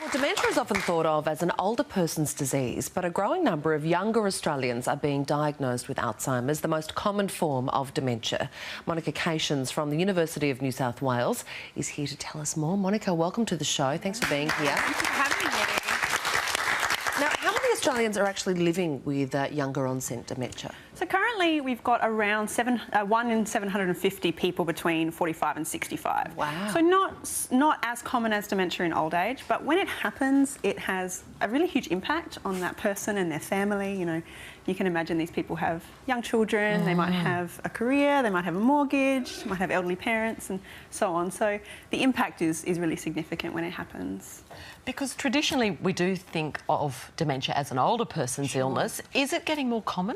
Well, dementia is often thought of as an older person's disease, but a growing number of younger Australians are being diagnosed with Alzheimer's, the most common form of dementia. Monica Cations from the University of New South Wales is here to tell us more. Monica, welcome to the show. Thanks for being here. Thanks for having me. Now, how many Australians are actually living with younger onset dementia? So currently we've got around 1 in 750 people between 45 and 65. Wow. So not as common as dementia in old age, but when it happens, it has a really huge impact on that person and their family. You know, you can imagine these people have young children, they might have a career, they might have a mortgage, might have elderly parents and so on. So the impact is really significant when it happens. Because traditionally we do think of dementia as an older person's illness. Is it getting more common?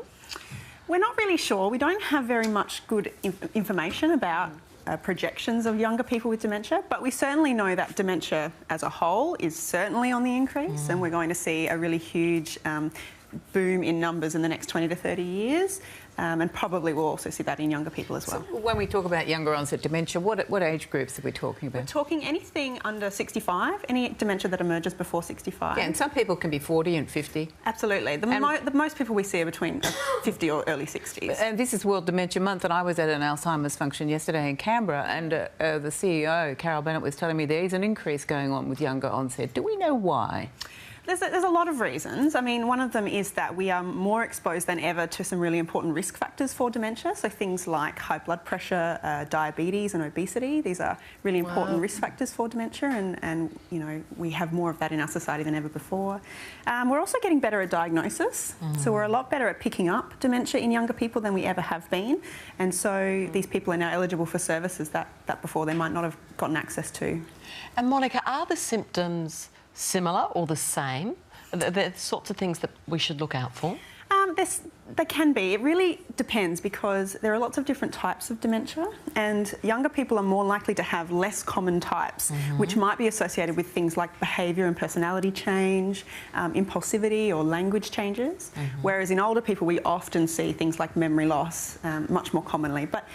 We're not really sure. We don't have very much good information about projections of younger people with dementia, but we certainly know that dementia as a whole is certainly on the increase, and we're going to see a really huge boom in numbers in the next 20 to 30 years, and probably we'll also see that in younger people as well. So when we talk about younger onset dementia, what age groups are we talking about? We're talking anything under 65, any dementia that emerges before 65. Yeah, and some people can be 40 and 50. Absolutely. The most people we see are between 50 or early 60s. And this is World Dementia Month, and I was at an Alzheimer's function yesterday in Canberra, and the CEO, Carol Bennett, was telling me there is an increase going on with younger onset. Do we know why? There's a lot of reasons. I mean, one of them is that we are more exposed than ever to some really important risk factors for dementia. So things like high blood pressure, diabetes and obesity. These are really important risk factors for dementia, and you know, we have more of that in our society than ever before. We're also getting better at diagnosis. So we're a lot better at picking up dementia in younger people than we ever have been. And so these people are now eligible for services that before they might not have gotten access to. And Monica, are the symptoms similar or the same? The sorts of things that we should look out for? They can be. It really depends because there are lots of different types of dementia, and younger people are more likely to have less common types, which might be associated with things like behaviour and personality change, impulsivity or language changes, whereas in older people we often see things like memory loss much more commonly. But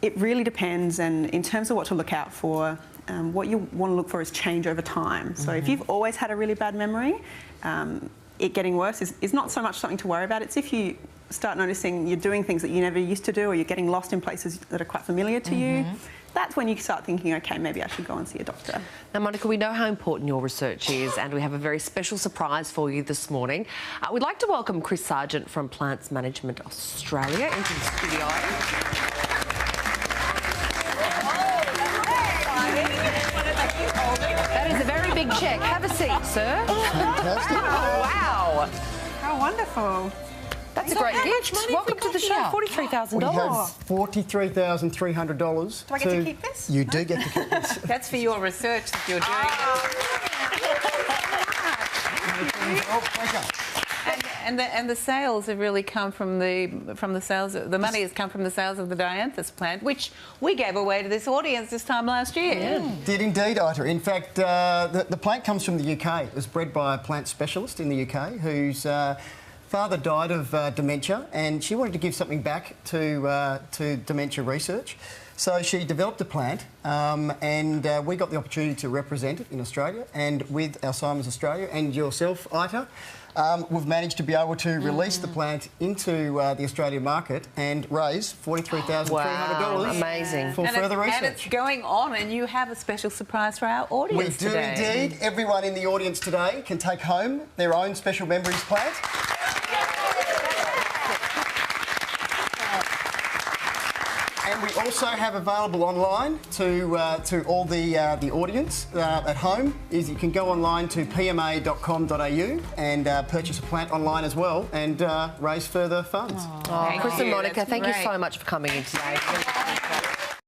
it really depends, and in terms of what to look out for, what you want to look for is change over time. So if you've always had a really bad memory, it getting worse is not so much something to worry about. It's if you start noticing you're doing things that you never used to do, or you're getting lost in places that are quite familiar to you, that's when you start thinking, okay, maybe I should go and see a doctor. Now, Monica, we know how important your research is, and we have a very special surprise for you this morning. We'd like to welcome Chris Sargent from Plants Management Australia into the studio. That is a very big check. Have a seat, sir. Fantastic. Oh, wow. How wonderful. That's a great gift. Welcome to the show. $43,000. We have $43,300. Do I get to keep this? You do get to keep this. That's for your research that you're doing. Oh, pleasure. And the sales have really come from the sales. The money has come from the sales of the dianthus plant, which we gave away to this audience this time last year. Did indeed, Ita. In fact, the plant comes from the UK. It was bred by a plant specialist in the UK whose father died of dementia, and she wanted to give something back to dementia research. So she developed a plant, and we got the opportunity to represent it in Australia, and with Alzheimer's Australia and yourself, Ita, we've managed to be able to release the plant into the Australian market and raise $43,300 Amazing. for further research. And it's going on, and you have a special surprise for our audience today. We do indeed. Everyone in the audience today can take home their own Special Memories plant. And we also have available online to all the audience at home is you can go online to pma.com.au and purchase a plant online as well and raise further funds. Chris and Monica, thank you Great. so much for coming in today.